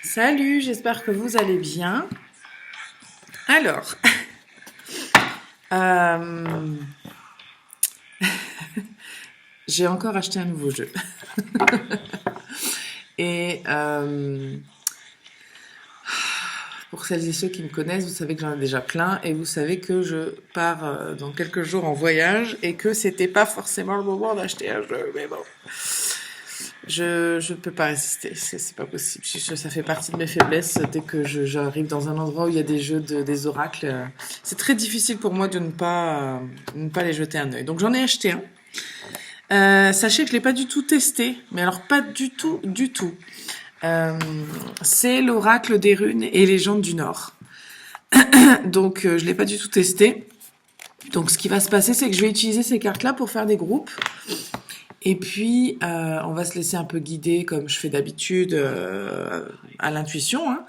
Salut, j'espère que vous allez bien. Alors, euh, j'ai encore acheté un nouveau jeu. Et pour celles et ceux qui me connaissent, vous savez que j'en ai déjà plein et vous savez que je pars dans quelques jours en voyage et que c'était pas forcément le moment d'acheter un jeu, mais bon. Je peux pas résister, c'est pas possible. Ça fait partie de mes faiblesses. Dès que j'arrive dans un endroit où il y a des jeux des oracles, c'est très difficile pour moi de ne pas les jeter un œil. Donc j'en ai acheté un. Sachez que je l'ai pas du tout testé, mais alors pas du tout, du tout. Euh, c'est l'oracle des runes et légendes du Nord. Donc je l'ai pas du tout testé. Donc ce qui va se passer, c'est que je vais utiliser ces cartes-là pour faire des groupes. Et puis, on va se laisser un peu guider, comme je fais d'habitude, à l'intuition,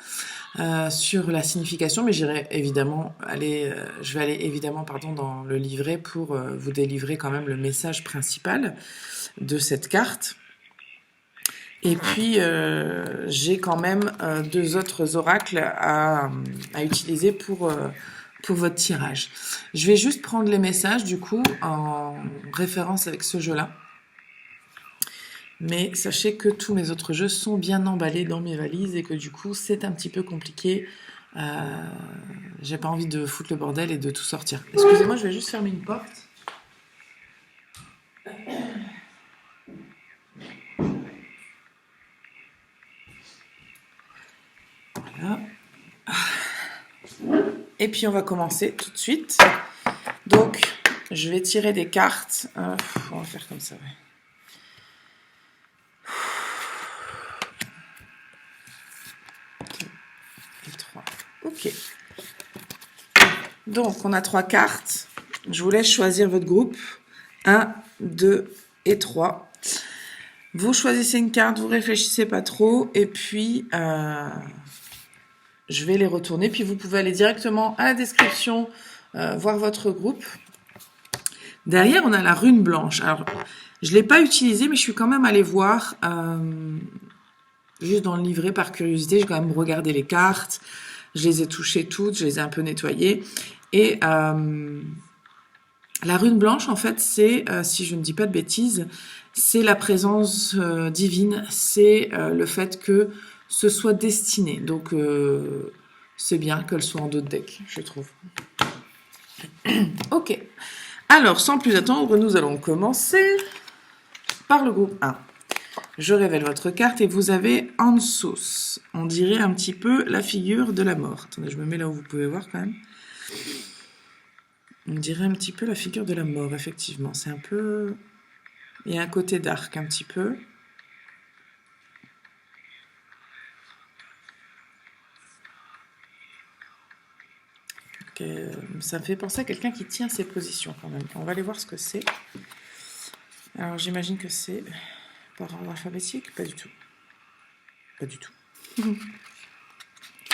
hein, sur la signification. Mais je vais aller évidemment, pardon, dans le livret pour vous délivrer quand même le message principal de cette carte. Et puis, j'ai quand même deux autres oracles à utiliser pour votre tirage. Je vais juste prendre les messages, du coup, en référence avec ce jeu-là. Mais sachez que tous mes autres jeux sont bien emballés dans mes valises et que du coup c'est un petit peu compliqué. J'ai pas envie de foutre le bordel et de tout sortir. Excusez-moi, je vais juste fermer une porte. Voilà. Et puis on va commencer tout de suite. Donc je vais tirer des cartes. On va faire comme ça. Ouais. Et 3. Ok. Donc on a 3 cartes. Je vous laisse choisir votre groupe. 1, 2 et 3. Vous choisissez une carte, vous réfléchissez pas trop, et puis je vais les retourner. Puis vous pouvez aller directement à la description, voir votre groupe. Derrière, on a la rune blanche. Alors, je ne l'ai pas utilisée, mais je suis quand même allée voir, juste dans le livret par curiosité. J'ai quand même regardé les cartes, je les ai touchées toutes, je les ai un peu nettoyées. Et la rune blanche, en fait, c'est, si je ne dis pas de bêtises, c'est la présence divine, c'est le fait que ce soit destiné. Donc, c'est bien qu'elle soit en dos de deck, je trouve. Ok. Alors, sans plus attendre, nous allons commencer par le groupe 1. Je révèle votre carte et vous avez Ansos. On dirait un petit peu la figure de la mort. Attendez, je me mets là où vous pouvez voir quand même. On dirait un petit peu la figure de la mort, effectivement. C'est un peu... Il y a un côté dark un petit peu. Ça me fait penser à quelqu'un qui tient ses positions quand même. On va aller voir ce que c'est. Alors j'imagine que c'est par ordre alphabétique. Pas du tout. Pas du tout.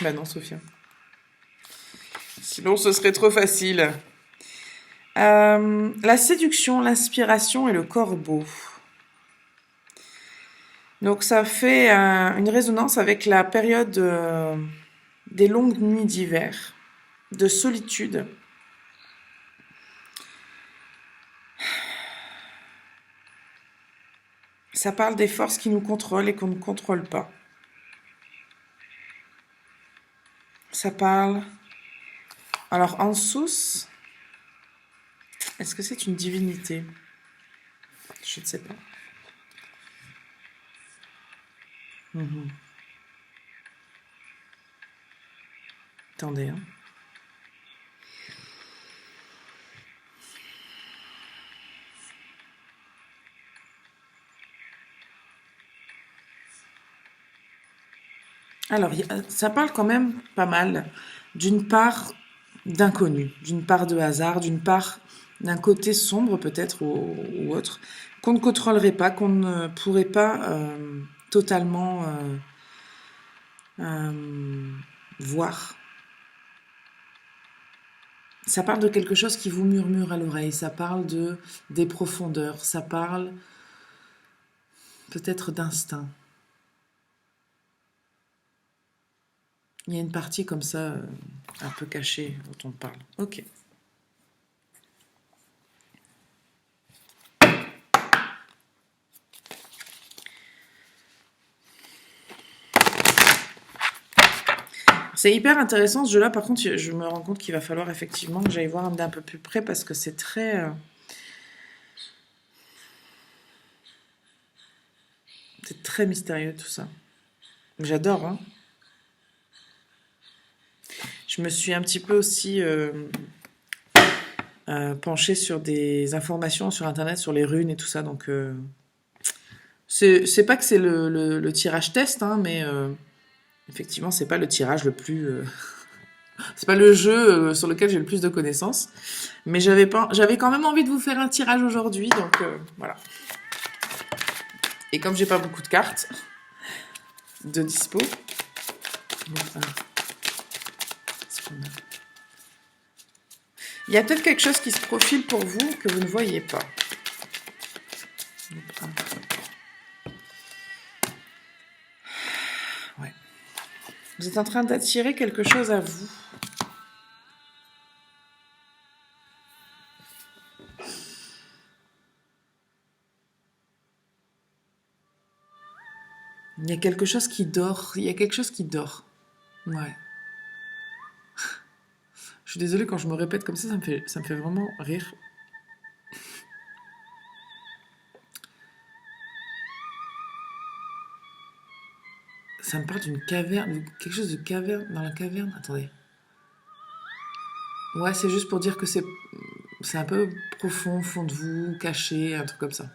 Bah non, Sophia. Sinon ce serait trop facile. La séduction, l'inspiration et le corbeau. Donc ça fait une résonance avec la période des longues nuits d'hiver, de solitude. Ça parle des forces qui nous contrôlent et qu'on ne contrôle pas. Ça parle... Alors, Ansus, est-ce que c'est une divinité? Je ne sais pas. Attendez, hein. Alors, ça parle quand même pas mal d'une part d'inconnu, d'une part de hasard, d'une part d'un côté sombre peut-être ou autre, qu'on ne contrôlerait pas, qu'on ne pourrait pas totalement voir. Ça parle de quelque chose qui vous murmure à l'oreille, ça parle des profondeurs, ça parle peut-être d'instinct. Il y a une partie comme ça, un peu cachée, dont on parle. Ok. C'est hyper intéressant ce jeu-là. Par contre, je me rends compte qu'il va falloir effectivement que j'aille voir d'un peu plus près parce que c'est très mystérieux tout ça. J'adore, hein. Je me suis un petit peu aussi penchée sur des informations sur Internet, sur les runes et tout ça. Donc, c'est pas que c'est le tirage test, hein, mais effectivement, c'est pas le tirage le plus. C'est pas le jeu sur lequel j'ai le plus de connaissances. Mais j'avais quand même envie de vous faire un tirage aujourd'hui, donc voilà. Et comme j'ai pas beaucoup de cartes de dispo, il y a peut-être quelque chose qui se profile pour vous que vous ne voyez pas. Ouais. Vous êtes en train d'attirer quelque chose à vous. Il y a quelque chose qui dort. Il y a quelque chose qui dort. Ouais. Je suis désolée quand je me répète comme ça me fait vraiment rire. Ça me parle d'une caverne, quelque chose de caverne, dans la caverne. Attendez. Ouais, c'est juste pour dire que c'est un peu profond, au fond de vous, caché, un truc comme ça.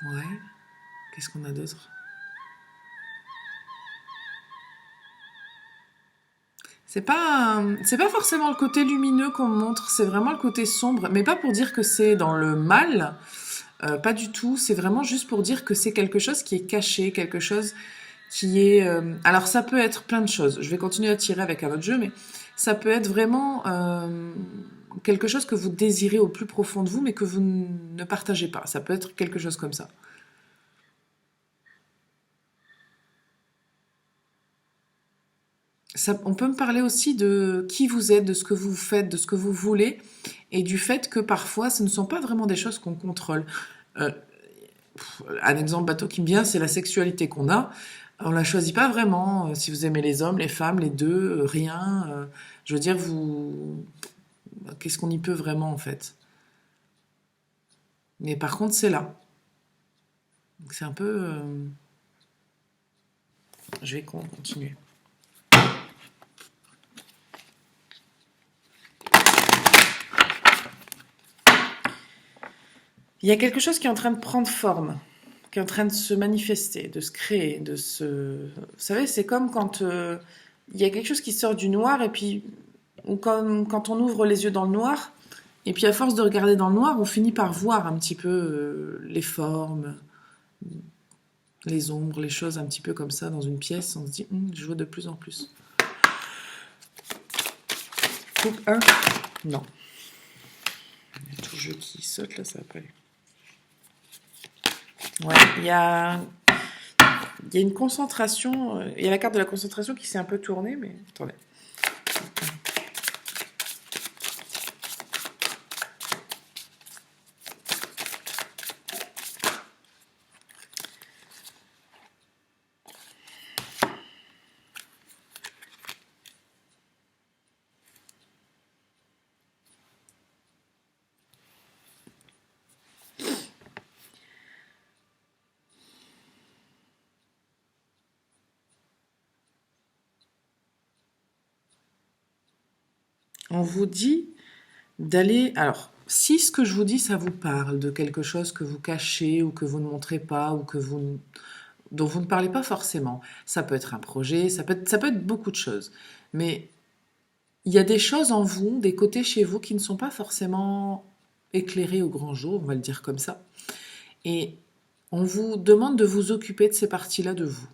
Ouais. Qu'est-ce qu'on a d'autre? C'est pas forcément le côté lumineux qu'on montre, c'est vraiment le côté sombre, mais pas pour dire que c'est dans le mal, pas du tout, c'est vraiment juste pour dire que c'est quelque chose qui est caché, quelque chose qui est... alors ça peut être plein de choses, je vais continuer à tirer avec un autre jeu, mais ça peut être vraiment quelque chose que vous désirez au plus profond de vous, mais que vous ne partagez pas, ça peut être quelque chose comme ça. On peut me parler aussi de qui vous êtes, de ce que vous faites, de ce que vous voulez, et du fait que parfois ce ne sont pas vraiment des choses qu'on contrôle. Euh, un exemple bateau qui me vient, c'est la sexualité qu'on a. On la choisit pas vraiment. Si vous aimez les hommes, les femmes, les deux, rien. Je veux dire, qu'est-ce qu'on y peut vraiment en fait? Mais par contre, c'est là. Donc c'est un peu. Je vais continuer. Il y a quelque chose qui est en train de prendre forme, qui est en train de se manifester, de se créer, de se... Vous savez, c'est comme quand il y a quelque chose qui sort du noir, et puis, ou comme quand on ouvre les yeux dans le noir, et puis à force de regarder dans le noir, on finit par voir un petit peu les formes, les ombres, les choses un petit peu comme ça dans une pièce. On se dit, je vois de plus en plus. Coupe 1. Non. Il y a tout le jeu qui saute là, ça va pas aller. Ouais, il y a une concentration. Il y a la carte de la concentration qui s'est un peu tournée, mais attendez. On vous dit d'aller... Alors, si ce que je vous dis, ça vous parle de quelque chose que vous cachez ou que vous ne montrez pas ou dont vous ne parlez pas forcément, ça peut être un projet, ça peut être beaucoup de choses. Mais il y a des choses en vous, des côtés chez vous qui ne sont pas forcément éclairés au grand jour, on va le dire comme ça. Et on vous demande de vous occuper de ces parties-là de vous.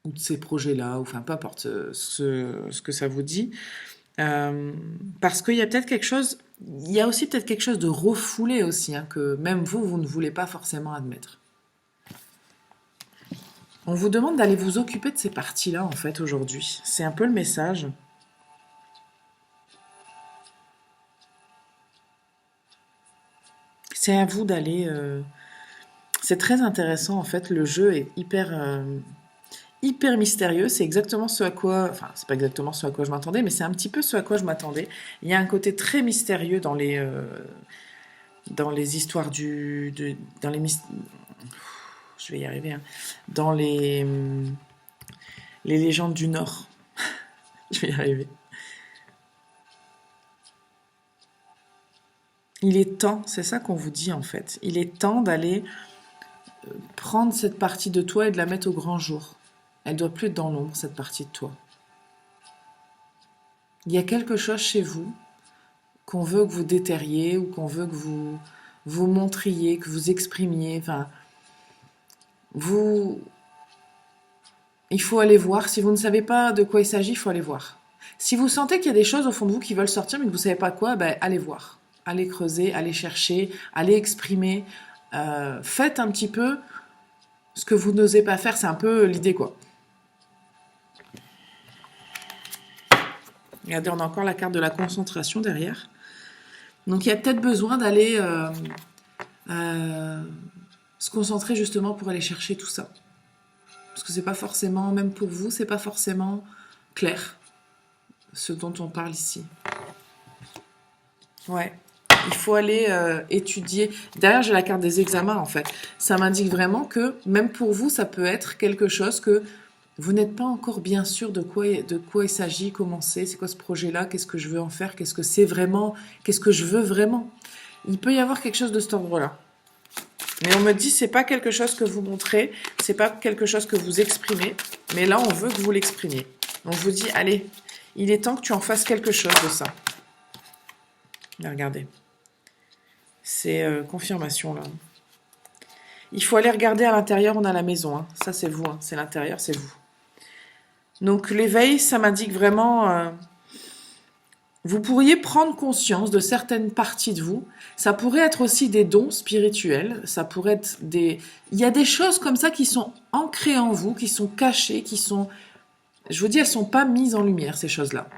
Ou de ces projets-là, ou enfin peu importe ce que ça vous dit. Parce qu'il y a peut-être quelque chose, il y a aussi peut-être quelque chose de refoulé aussi, hein, que même vous ne voulez pas forcément admettre. On vous demande d'aller vous occuper de ces parties-là, en fait, aujourd'hui. C'est un peu le message. C'est à vous d'aller... C'est très intéressant, en fait. Le jeu est hyper mystérieux. C'est exactement ce à quoi... Enfin, c'est pas exactement ce à quoi je m'attendais, mais c'est un petit peu ce à quoi je m'attendais. Il y a un côté très mystérieux dans les histoires dans les... Je vais y arriver, hein. Dans les légendes du Nord. Je vais y arriver. Il est temps, c'est ça qu'on vous dit en fait. Il est temps d'aller prendre cette partie de toi et de la mettre au grand jour. Elle doit plus être dans l'ombre, cette partie de toi. Il y a quelque chose chez vous qu'on veut que vous déterriez ou qu'on veut que vous montriez, que vous exprimiez. Enfin, il faut aller voir. Si vous ne savez pas de quoi il s'agit, il faut aller voir. Si vous sentez qu'il y a des choses au fond de vous qui veulent sortir mais que vous ne savez pas quoi, ben, allez voir. Allez creuser, allez chercher, allez exprimer. Faites un petit peu ce que vous n'osez pas faire. C'est un peu l'idée, quoi. Regardez, on a encore la carte de la concentration derrière. Donc il y a peut-être besoin d'aller se concentrer justement pour aller chercher tout ça. Parce que c'est pas forcément, même pour vous, c'est pas forcément clair ce dont on parle ici. Ouais. Il faut aller étudier. Derrière, j'ai la carte des examens, en fait. Ça m'indique vraiment que, même pour vous, ça peut être quelque chose que vous n'êtes pas encore bien sûr de quoi il s'agit, comment c'est quoi ce projet-là, qu'est-ce que je veux en faire, qu'est-ce que c'est vraiment, qu'est-ce que je veux vraiment. Il peut y avoir quelque chose de cet ordre-là. Mais on me dit, c'est pas quelque chose que vous montrez, c'est pas quelque chose que vous exprimez, mais là, on veut que vous l'exprimiez. On vous dit, allez, il est temps que tu en fasses quelque chose de ça. Là, regardez. C'est confirmation, là. Il faut aller regarder à l'intérieur, on a la maison. Hein. Ça, c'est vous. Hein. C'est l'intérieur, c'est vous. Donc, l'éveil, ça m'indique vraiment... vous pourriez prendre conscience de certaines parties de vous. Ça pourrait être aussi des dons spirituels. Ça pourrait être des... Il y a des choses comme ça qui sont ancrées en vous, qui sont cachées, qui sont... Je vous dis, elles ne sont pas mises en lumière, ces choses-là.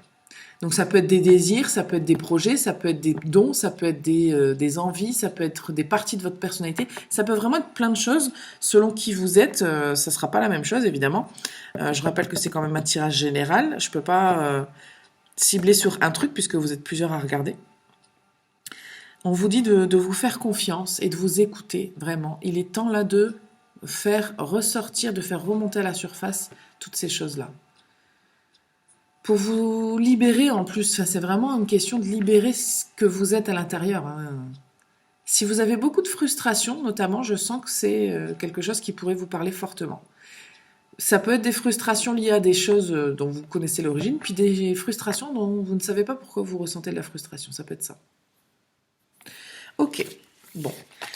Donc ça peut être des désirs, ça peut être des projets, ça peut être des dons, ça peut être des envies, ça peut être des parties de votre personnalité. Ça peut vraiment être plein de choses selon qui vous êtes. Ça ne sera pas la même chose, évidemment. Je rappelle que c'est quand même un tirage général. Je ne peux pas cibler sur un truc puisque vous êtes plusieurs à regarder. On vous dit de vous faire confiance et de vous écouter, vraiment. Il est temps là de faire ressortir, de faire remonter à la surface toutes ces choses-là. Pour vous libérer en plus, c'est vraiment une question de libérer ce que vous êtes à l'intérieur. Hein. Si vous avez beaucoup de frustration, notamment, je sens que c'est quelque chose qui pourrait vous parler fortement. Ça peut être des frustrations liées à des choses dont vous connaissez l'origine, puis des frustrations dont vous ne savez pas pourquoi vous ressentez de la frustration. Ça peut être ça. Ok, bon.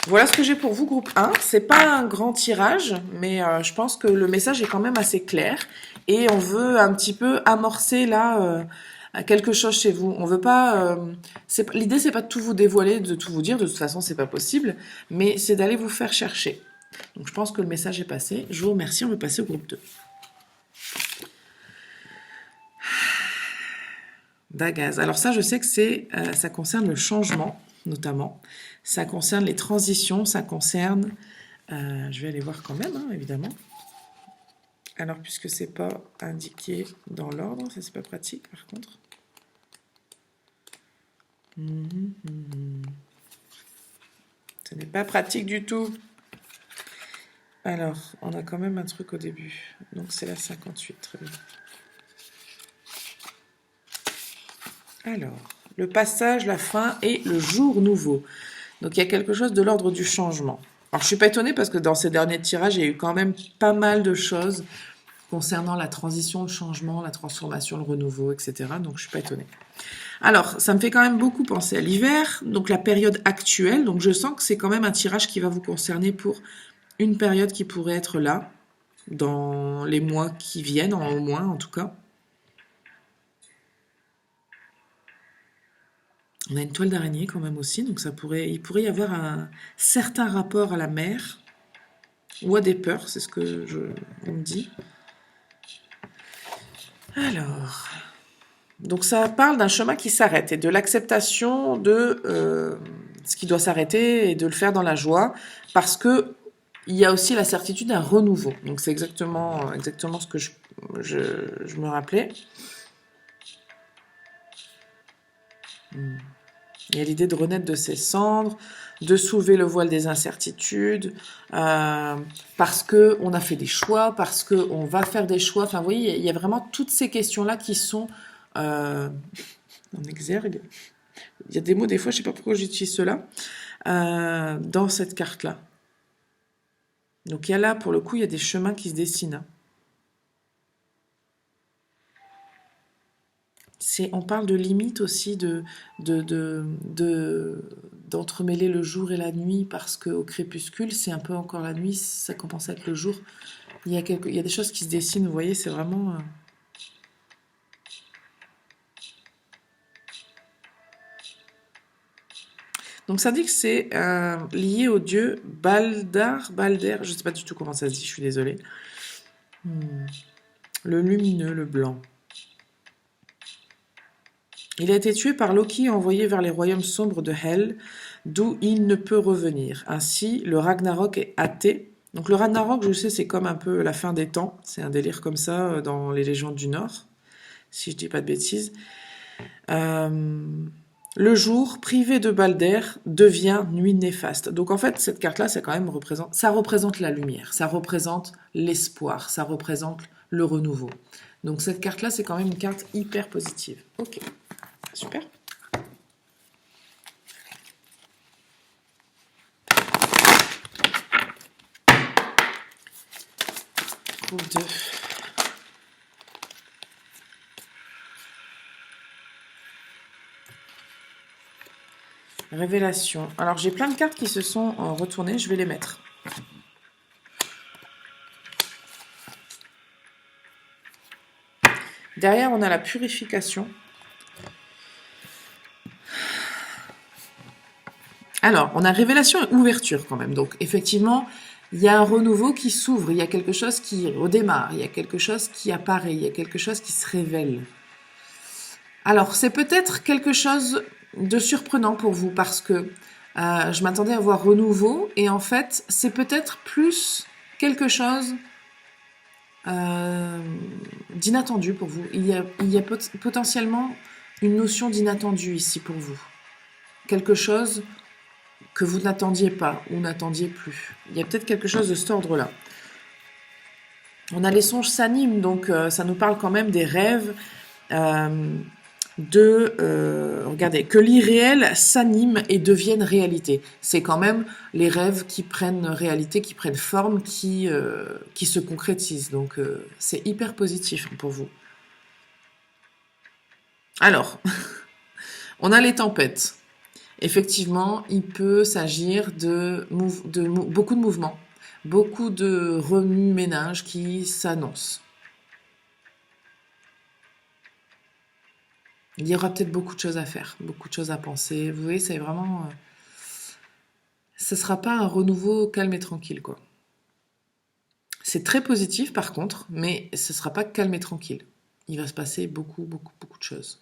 Voilà ce que j'ai pour vous, groupe 1. C'est pas un grand tirage, mais je pense que le message est quand même assez clair. Et on veut un petit peu amorcer là quelque chose chez vous. On veut pas. L'idée, c'est pas de tout vous dévoiler, de tout vous dire. De toute façon, c'est pas possible. Mais c'est d'aller vous faire chercher. Donc, je pense que le message est passé. Je vous remercie. On va passer au groupe 2. Dagaz. Alors ça, je sais que ça concerne le changement, notamment. Ça concerne les transitions. Ça concerne. Je vais aller voir quand même, hein, évidemment. Alors, puisque c'est pas indiqué dans l'ordre, ça c'est pas pratique par contre. Ce n'est pas pratique du tout. Alors, on a quand même un truc au début. Donc c'est la 58, très bien. Alors, le passage, la fin et le jour nouveau. Donc il y a quelque chose de l'ordre du changement. Alors je suis pas étonnée parce que dans ces derniers tirages, il y a eu quand même pas mal de choses concernant la transition, le changement, la transformation, le renouveau, etc. Donc, je suis pas étonnée. Alors, ça me fait quand même beaucoup penser à l'hiver, donc la période actuelle. Donc, je sens que c'est quand même un tirage qui va vous concerner pour une période qui pourrait être là, dans les mois qui viennent, au moins, en tout cas. On a une toile d'araignée quand même aussi, donc il pourrait y avoir un certain rapport à la mer. ou à des peurs, c'est ce que on me dit. Alors, donc ça parle d'un chemin qui s'arrête et de l'acceptation de ce qui doit s'arrêter et de le faire dans la joie, parce que il y a aussi la certitude d'un renouveau. Donc c'est exactement ce que je me rappelais. Il y a l'idée de renaître de ses cendres, de soulever le voile des incertitudes, parce que on a fait des choix, parce que on va faire des choix. Enfin, vous voyez, il y a vraiment toutes ces questions-là qui sont en exergue. Il y a des mots, des fois, je ne sais pas pourquoi j'utilise cela, dans cette carte-là. Donc, il y a là, pour le coup, il y a des chemins qui se dessinent. On parle de limite aussi, d'entremêler le jour et la nuit, parce qu'au crépuscule, c'est un peu encore la nuit, ça commence à être le jour. Il y a des choses qui se dessinent, vous voyez, c'est vraiment... Donc ça dit que c'est lié au dieu Balder, je ne sais pas du tout comment ça se dit, je suis désolée. Le lumineux, le blanc. Il a été tué par Loki et envoyé vers les royaumes sombres de Hel, d'où il ne peut revenir. Ainsi, le Ragnarok est hâté. Donc le Ragnarok, je sais, c'est comme un peu la fin des temps. C'est un délire comme ça dans les légendes du Nord, si je dis pas de bêtises. Le jour, privé de Balder, devient nuit néfaste. Donc en fait, cette carte-là, ça représente la lumière, ça représente l'espoir, ça représente le renouveau. Donc cette carte-là, c'est quand même une carte hyper positive. Ok, super. Groupe 2. Révélation. Alors, j'ai plein de cartes qui se sont retournées. Je vais les mettre. Derrière, on a la purification. Alors, on a révélation et ouverture quand même. Donc, effectivement, il y a un renouveau qui s'ouvre. Il y a quelque chose qui redémarre. Il y a quelque chose qui apparaît. Il y a quelque chose qui se révèle. Alors, c'est peut-être quelque chose de surprenant pour vous parce que je m'attendais à voir renouveau et en fait, c'est peut-être plus quelque chose d'inattendu pour vous. Il y a potentiellement une notion d'inattendu ici pour vous. Quelque chose que vous n'attendiez pas ou n'attendiez plus. Il y a peut-être quelque chose de cet ordre-là. On a les songes s'animent, donc ça nous parle quand même des rêves, regardez, que l'irréel s'anime et devienne réalité. C'est quand même les rêves qui prennent réalité, qui prennent forme, qui se concrétisent. Donc c'est hyper positif pour vous. Alors, on a les tempêtes. Effectivement, il peut s'agir de beaucoup de mouvements, beaucoup de remue-ménage qui s'annoncent. Il y aura peut-être beaucoup de choses à faire, beaucoup de choses à penser. Vous voyez, c'est vraiment... ce ne sera pas un renouveau calme et tranquille, quoi. C'est très positif, par contre, mais ce ne sera pas calme et tranquille. Il va se passer beaucoup, beaucoup, beaucoup de choses.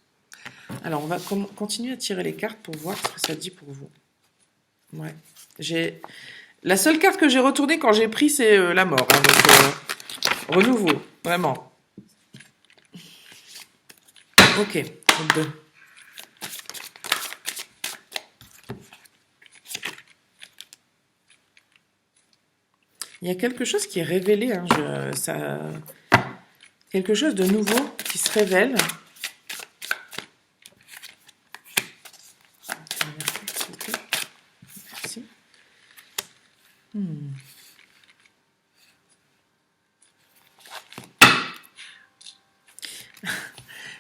Alors, on va continuer à tirer les cartes pour voir ce que ça dit pour vous. Ouais. La seule carte que j'ai retournée quand j'ai pris, c'est la mort. Hein, donc, renouveau, vraiment. Ok. 2. Il y a quelque chose qui est révélé, hein, quelque chose de nouveau qui se révèle. Merci.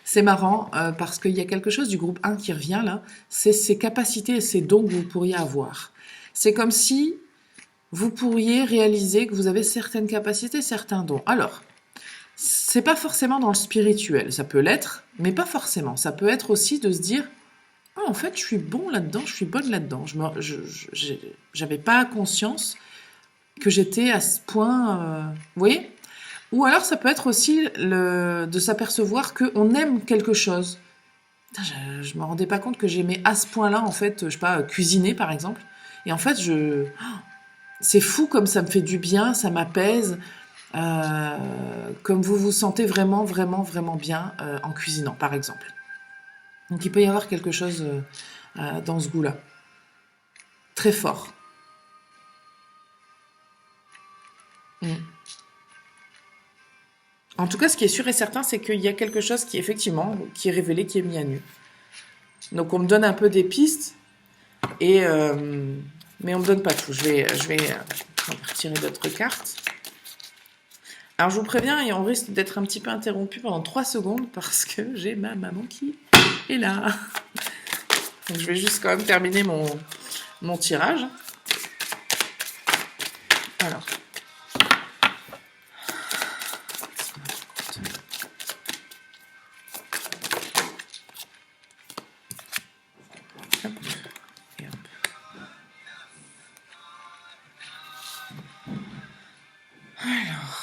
C'est marrant parce qu'il y a quelque chose du groupe 1 qui revient là, c'est ces capacités et ces dons que vous pourriez avoir. C'est comme si vous pourriez réaliser que vous avez certaines capacités, certains dons. Alors, c'est pas forcément dans le spirituel, ça peut l'être, mais pas forcément. Ça peut être aussi de se dire « Ah, en fait, je suis bon là-dedans, je suis bonne là-dedans. J'avais pas conscience que j'étais à ce point, vous voyez? Ou alors ça peut être aussi de s'apercevoir qu'on aime quelque chose. Putain, je me rendais pas compte que j'aimais à ce point-là, en fait, je sais pas, cuisiner par exemple. Et en fait, c'est fou comme ça me fait du bien, ça m'apaise, comme vous vous sentez vraiment, vraiment, vraiment bien en cuisinant par exemple. Donc il peut y avoir quelque chose dans ce goût-là. Très fort. Mm. En tout cas, ce qui est sûr et certain, c'est qu'il y a quelque chose qui, effectivement, qui est révélé, qui est mis à nu. Donc, on me donne un peu des pistes, et, mais on me donne pas tout. On va retirer d'autres cartes. Alors, je vous préviens, et on risque d'être un petit peu interrompu pendant 3 secondes parce que j'ai ma maman qui est là. Donc, je vais juste quand même terminer mon tirage. Alors. Hop, et hop. Alors.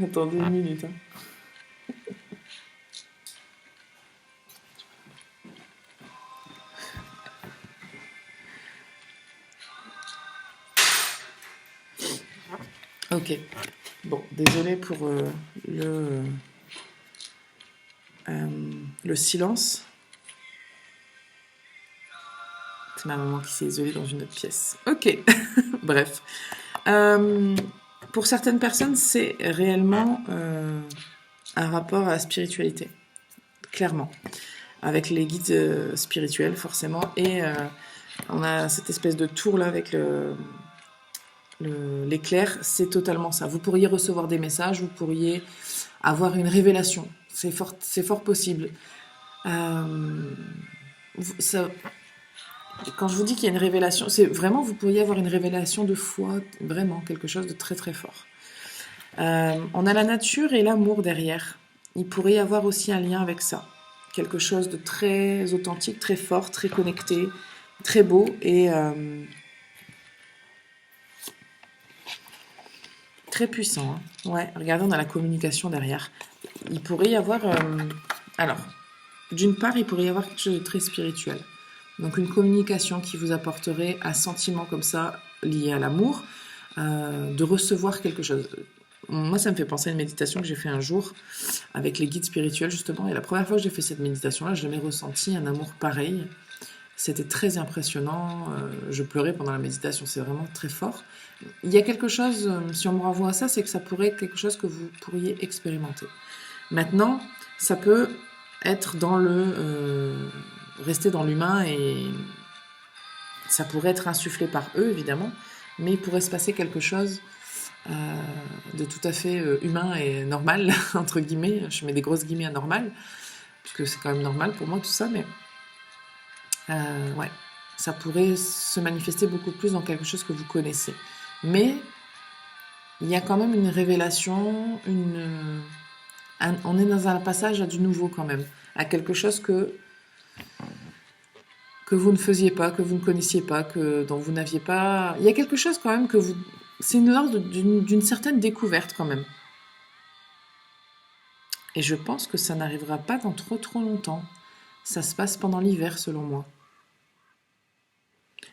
Attendez une minute. Hein. Ok. Bon, désolé pour le silence. C'est ma maman qui s'est isolée dans une autre pièce. Ok. Bref. Pour certaines personnes, c'est réellement un rapport à la spiritualité. Clairement. Avec les guides spirituels, forcément. Et on a cette espèce de tour là avec l'éclair. C'est totalement ça. Vous pourriez recevoir des messages, vous pourriez avoir une révélation. C'est fort possible. Ça, quand je vous dis qu'il y a une révélation, c'est vraiment, vous pourriez avoir une révélation de foi, vraiment, quelque chose de très très fort. On a la nature et l'amour derrière. Il pourrait y avoir aussi un lien avec ça. Quelque chose de très authentique, très fort, très connecté, très beau et très puissant. Hein. Ouais, regardez, on a la communication derrière. Il pourrait y avoir... alors, d'une part, il pourrait y avoir quelque chose de très spirituel. Donc une communication qui vous apporterait un sentiment comme ça, lié à l'amour, de recevoir quelque chose. Moi, ça me fait penser à une méditation que j'ai fait un jour avec les guides spirituels, justement. Et la première fois que j'ai fait cette méditation-là, j'ai jamais ressenti un amour pareil. C'était très impressionnant. Je pleurais pendant la méditation. C'est vraiment très fort. Il y a quelque chose, si on me renvoie à ça, c'est que ça pourrait être quelque chose que vous pourriez expérimenter. Maintenant, ça peut être dans rester dans l'humain et ça pourrait être insufflé par eux, évidemment, mais il pourrait se passer quelque chose de tout à fait humain et normal, entre guillemets. Je mets des grosses guillemets à normal, parce que c'est quand même normal pour moi tout ça, mais ouais, ça pourrait se manifester beaucoup plus dans quelque chose que vous connaissez. Mais il y a quand même une révélation, on est dans un passage à du nouveau quand même, à quelque chose que vous ne faisiez pas, que vous ne connaissiez pas, dont vous n'aviez pas... Il y a quelque chose quand même que vous... C'est une ordre d'une certaine découverte quand même. Et je pense que ça n'arrivera pas dans trop trop longtemps. Ça se passe pendant l'hiver selon moi.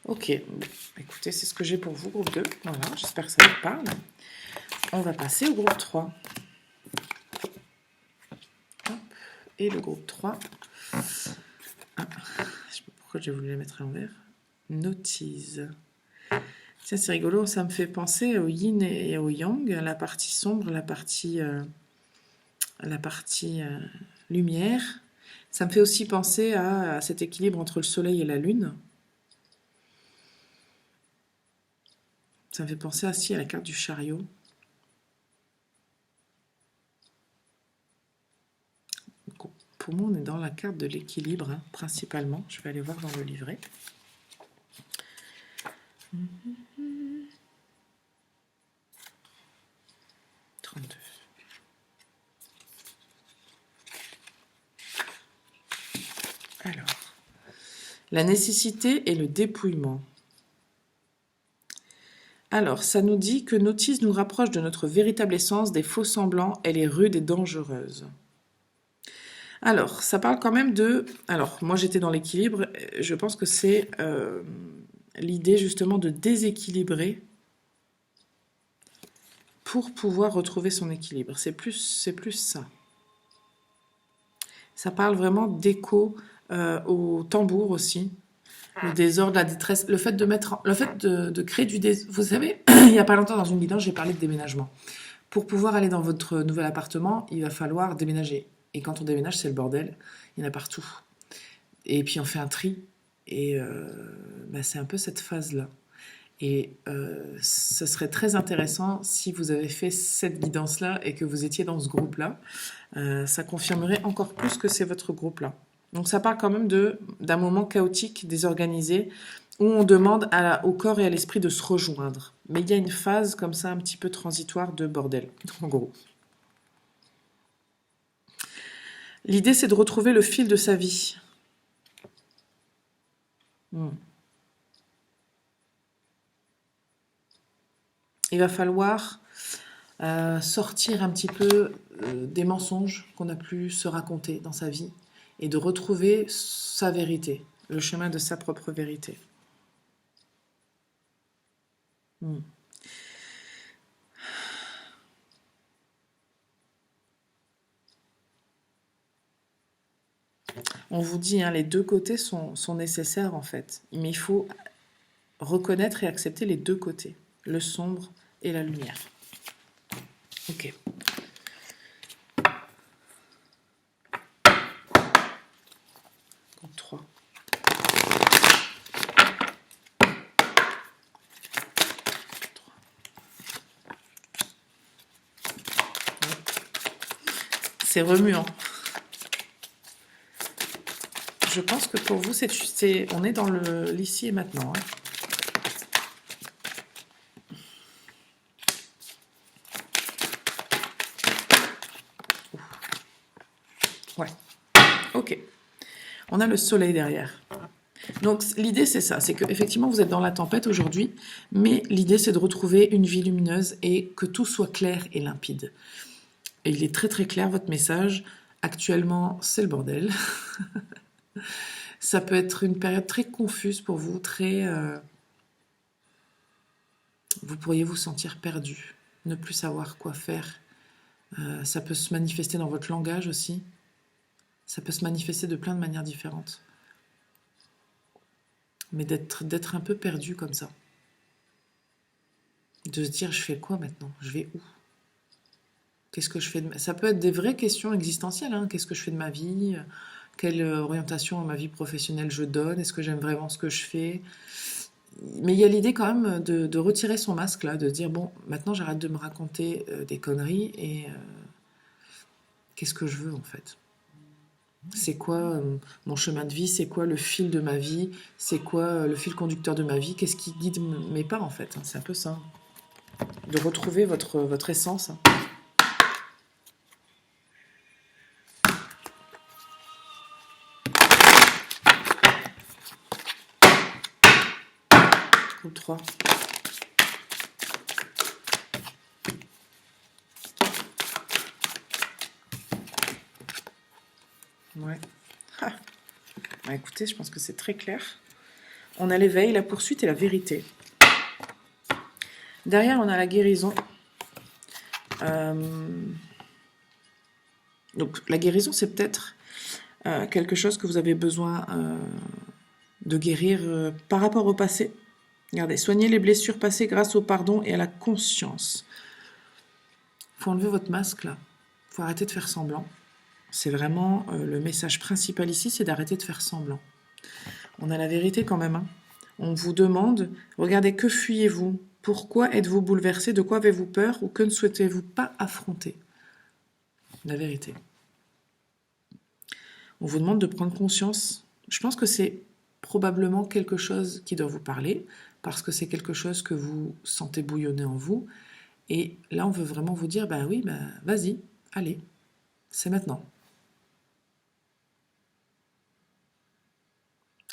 Ok, écoutez, c'est ce que j'ai pour vous, groupe 2. Voilà, j'espère que ça vous parle. On va passer au groupe 3. Hop, et le groupe 3... Ah, je sais pas pourquoi j'ai voulu la mettre à l'envers. Notice. Tiens, c'est rigolo, ça me fait penser au yin et au yang, la partie sombre, la partie lumière. Ça me fait aussi penser à cet équilibre entre le soleil et la lune. Ça me fait penser aussi à la carte du chariot. Pour moi, on est dans la carte de l'équilibre, hein, principalement. Je vais aller voir dans le livret. 32. Alors, la nécessité et le dépouillement. Alors, ça nous dit que notice nous rapproche de notre véritable essence, des faux semblants, elle est rude et dangereuse. Alors, ça parle quand même de... Alors, moi j'étais dans l'équilibre, je pense que c'est l'idée justement de déséquilibrer pour pouvoir retrouver son équilibre. C'est plus ça. Ça parle vraiment d'écho au tambour aussi. Le désordre, la détresse, le fait de créer du désordre. Vous savez, il n'y a pas longtemps dans une guidance, j'ai parlé de déménagement. Pour pouvoir aller dans votre nouvel appartement, il va falloir déménager. Et quand on déménage, c'est le bordel. Il y en a partout. Et puis on fait un tri. Et c'est un peu cette phase-là. Et ce serait très intéressant si vous avez fait cette guidance-là et que vous étiez dans ce groupe-là. Ça confirmerait encore plus que c'est votre groupe-là. Donc ça parle quand même d'un moment chaotique, désorganisé, où on demande au corps et à l'esprit de se rejoindre. Mais il y a une phase comme ça, un petit peu transitoire de bordel, en gros. L'idée, c'est de retrouver le fil de sa vie. Il va falloir sortir un petit peu des mensonges qu'on a pu se raconter dans sa vie et de retrouver sa vérité, le chemin de sa propre vérité. On vous dit, hein, les deux côtés sont nécessaires en fait, mais il faut reconnaître et accepter les deux côtés, le sombre et la lumière. Ok. Compte 3. C'est remuant. Je pense que pour vous, on est dans l'ici et maintenant. Hein. Ouais. Ok. On a le soleil derrière. Donc l'idée c'est ça, c'est qu'effectivement vous êtes dans la tempête aujourd'hui, mais l'idée c'est de retrouver une vie lumineuse et que tout soit clair et limpide. Et il est très très clair votre message. Actuellement c'est le bordel. Ça peut être une période très confuse pour vous, vous pourriez vous sentir perdu, ne plus savoir quoi faire. Ça peut se manifester dans votre langage aussi. Ça peut se manifester de plein de manières différentes. Mais d'être un peu perdu comme ça. De se dire, je fais quoi maintenant? Je vais où? Qu'est-ce que je fais Ça peut être des vraies questions existentielles. Hein. Qu'est-ce que je fais de ma vie? Quelle orientation à ma vie professionnelle je donne? Est-ce que j'aime vraiment ce que je fais? Mais il y a l'idée quand même de retirer son masque là, de dire, bon, maintenant j'arrête de me raconter des conneries et qu'est-ce que je veux en fait? C'est quoi mon chemin de vie? C'est quoi le fil de ma vie? C'est quoi le fil conducteur de ma vie? Qu'est-ce qui guide mes pas en fait? C'est un peu ça. De retrouver votre essence. Groupe 3. Ouais. Ah. Bah, écoutez, je pense que c'est très clair. On a l'éveil, la poursuite et la vérité. Derrière, on a la guérison. Donc, la guérison, c'est peut-être quelque chose que vous avez besoin de guérir par rapport au passé. Regardez, soigner les blessures passées grâce au pardon et à la conscience. Il faut enlever votre masque, là. Il faut arrêter de faire semblant. C'est vraiment le message principal ici, c'est d'arrêter de faire semblant. On a la vérité quand même. Hein. On vous demande, regardez, que fuyez-vous? Pourquoi êtes-vous bouleversé? De quoi avez-vous peur? Ou que ne souhaitez-vous pas affronter? La vérité. On vous demande de prendre conscience. Je pense que c'est probablement quelque chose qui doit vous parler, parce que c'est quelque chose que vous sentez bouillonner en vous. Et là, on veut vraiment vous dire, bah oui, bah vas-y, allez, c'est maintenant.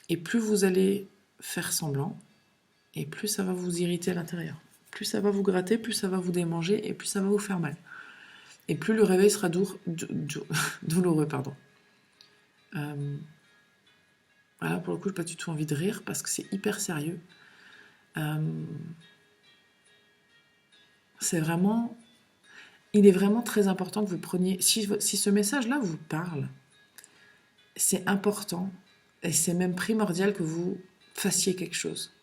Et plus vous allez faire semblant, et plus ça va vous irriter à l'intérieur. Plus ça va vous gratter, plus ça va vous démanger, et plus ça va vous faire mal. Et plus le réveil sera douloureux. Pardon. Voilà, pour le coup, j'ai pas du tout envie de rire, parce que c'est hyper sérieux. C'est vraiment... Il est vraiment très important que vous preniez... Si ce message-là vous parle, c'est important, et c'est même primordial que vous fassiez quelque chose.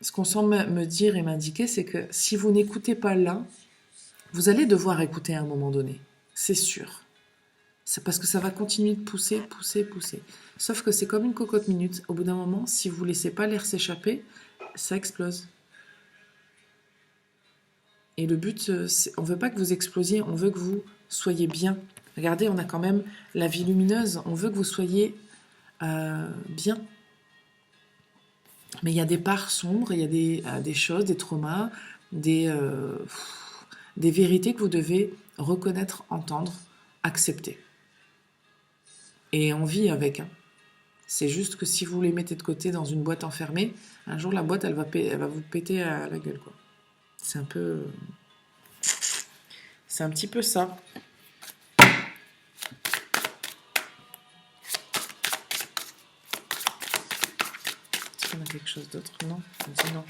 Ce qu'on semble me dire et m'indiquer, c'est que si vous n'écoutez pas là, vous allez devoir écouter à un moment donné. C'est sûr. C'est parce que ça va continuer de pousser, pousser, pousser. Sauf que c'est comme une cocotte minute. Au bout d'un moment, si vous ne laissez pas l'air s'échapper, ça explose. Et le but, on ne veut pas que vous explosiez, on veut que vous soyez bien. Regardez, on a quand même la vie lumineuse, on veut que vous soyez bien. Mais il y a des parts sombres, il y a des choses, des traumas, des vérités que vous devez reconnaître, entendre, accepter. Et on vit avec. Hein. C'est juste que si vous les mettez de côté dans une boîte enfermée, un jour la boîte, elle va vous péter à la gueule. Quoi. C'est un peu... C'est un petit peu ça. Est-ce qu'on a quelque chose d'autre? Non, on dit non.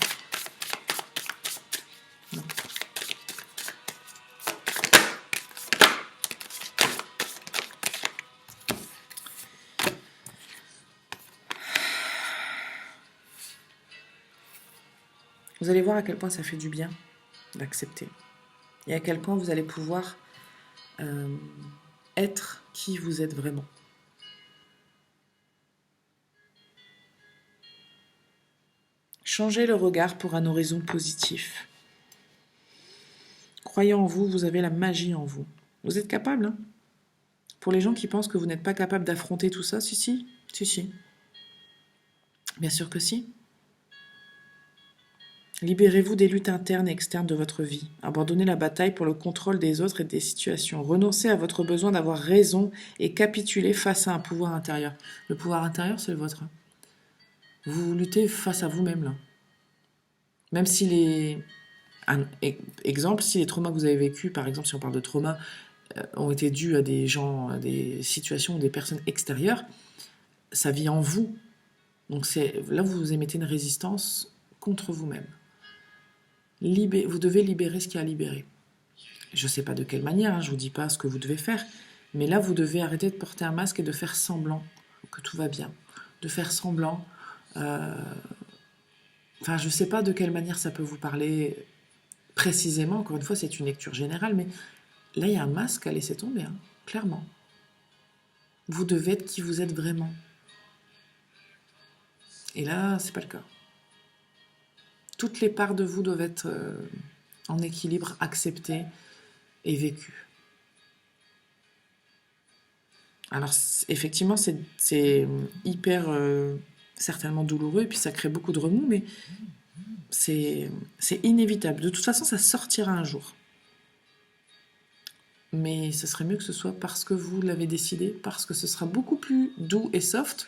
Non. Vous allez voir à quel point ça fait du bien d'accepter. Et à quel point vous allez pouvoir être qui vous êtes vraiment. Changez le regard pour un horizon positif. Croyez en vous, vous avez la magie en vous. Vous êtes capable, hein? Pour les gens qui pensent que vous n'êtes pas capable d'affronter tout ça, si. Bien sûr que si. Libérez-vous des luttes internes et externes de votre vie. Abandonnez la bataille pour le contrôle des autres et des situations. Renoncez à votre besoin d'avoir raison et capitulez face à un pouvoir intérieur. Le pouvoir intérieur, c'est le vôtre. Vous luttez face à vous-même, là. Même si les... Exemple, si les traumas que vous avez vécus, par exemple, si on parle de traumas, ont été dus à des gens, à des situations ou des personnes extérieures, ça vit en vous. Donc là, vous émettez une résistance contre vous-même. Vous devez libérer ce qu'il y a à libérer. Je ne sais pas de quelle manière, hein, je ne vous dis pas ce que vous devez faire, mais là, vous devez arrêter de porter un masque et de faire semblant que tout va bien. De faire semblant... Enfin, je ne sais pas de quelle manière ça peut vous parler précisément. Encore une fois, c'est une lecture générale, mais là, il y a un masque à laisser tomber, hein, clairement. Vous devez être qui vous êtes vraiment. Et là, c'est pas le cas. Toutes les parts de vous doivent être en équilibre, acceptées et vécues. Alors, effectivement, c'est hyper certainement douloureux, et puis ça crée beaucoup de remous, mais c'est inévitable. De toute façon, ça sortira un jour. Mais ce serait mieux que ce soit parce que vous l'avez décidé, parce que ce sera beaucoup plus doux et soft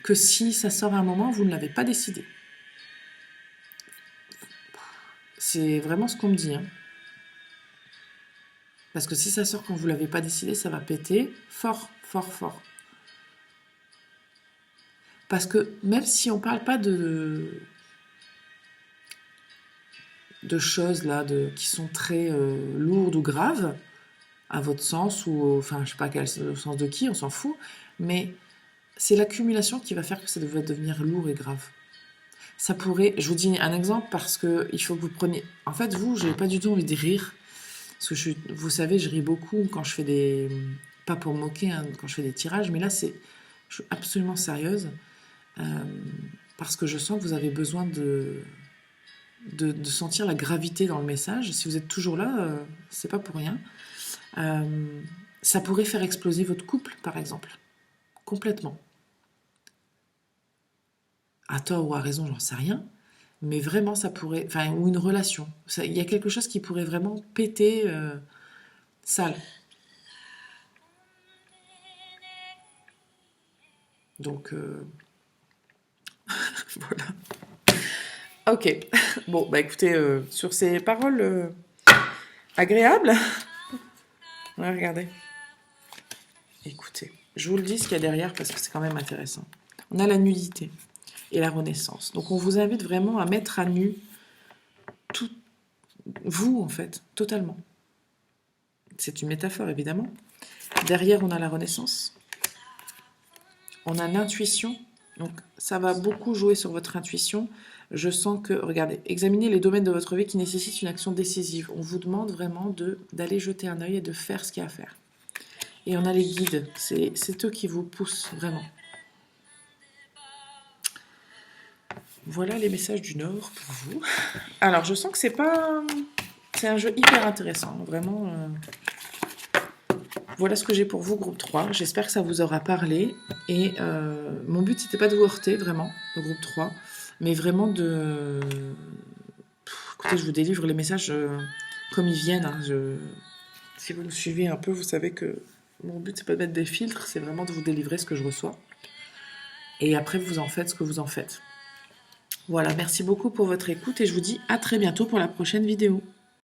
que si ça sort à un moment où vous ne l'avez pas décidé. C'est vraiment ce qu'on me dit. Hein. Parce que si ça sort quand vous ne l'avez pas décidé, ça va péter fort, fort, fort. Parce que même si on ne parle pas de choses là, qui sont très lourdes ou graves, à votre sens, ou enfin je sais pas au sens de qui, on s'en fout, mais c'est l'accumulation qui va faire que ça va devenir lourd et grave. Ça pourrait, je vous dis un exemple parce que il faut que vous preniez, en fait vous, j'ai pas du tout envie de rire, parce que vous savez, je ris beaucoup quand je fais pas pour me moquer, hein, quand je fais des tirages, mais là je suis absolument sérieuse, parce que je sens que vous avez besoin de sentir la gravité dans le message. Si vous êtes toujours là, c'est pas pour rien. Ça pourrait faire exploser votre couple, par exemple. Complètement. À tort ou à raison, j'en sais rien. mais vraiment ça pourrait, enfin, ou une relation. Il y a quelque chose qui pourrait vraiment péter sale. Donc voilà. Ok. Bon, bah écoutez, sur ces paroles agréables, ouais, regardez. Écoutez, je vous le dis ce qu'il y a derrière parce que c'est quand même intéressant. On a la nudité et la renaissance. Donc on vous invite vraiment à mettre à nu tout vous en fait, totalement. C'est une métaphore évidemment. Derrière on a la renaissance. On a l'intuition. Donc ça va beaucoup jouer sur votre intuition. Je sens que, regardez, examinez les domaines de votre vie qui nécessitent une action décisive. On vous demande vraiment d'aller jeter un œil et de faire ce qu'il y a à faire. Et on a les guides, c'est eux qui vous poussent vraiment. Voilà les messages du Nord pour vous. Alors je sens que c'est un jeu hyper intéressant, vraiment. Voilà ce que j'ai pour vous, groupe 3. J'espère que ça vous aura parlé. Et mon but, c'était pas de vous heurter, vraiment, le groupe 3, mais vraiment de... Écoutez, je vous délivre les messages comme ils viennent. Hein. Si vous me suivez un peu, vous savez que mon but, c'est pas de mettre des filtres, c'est vraiment de vous délivrer ce que je reçois. Et après, vous en faites ce que vous en faites. Voilà, merci beaucoup pour votre écoute et je vous dis à très bientôt pour la prochaine vidéo.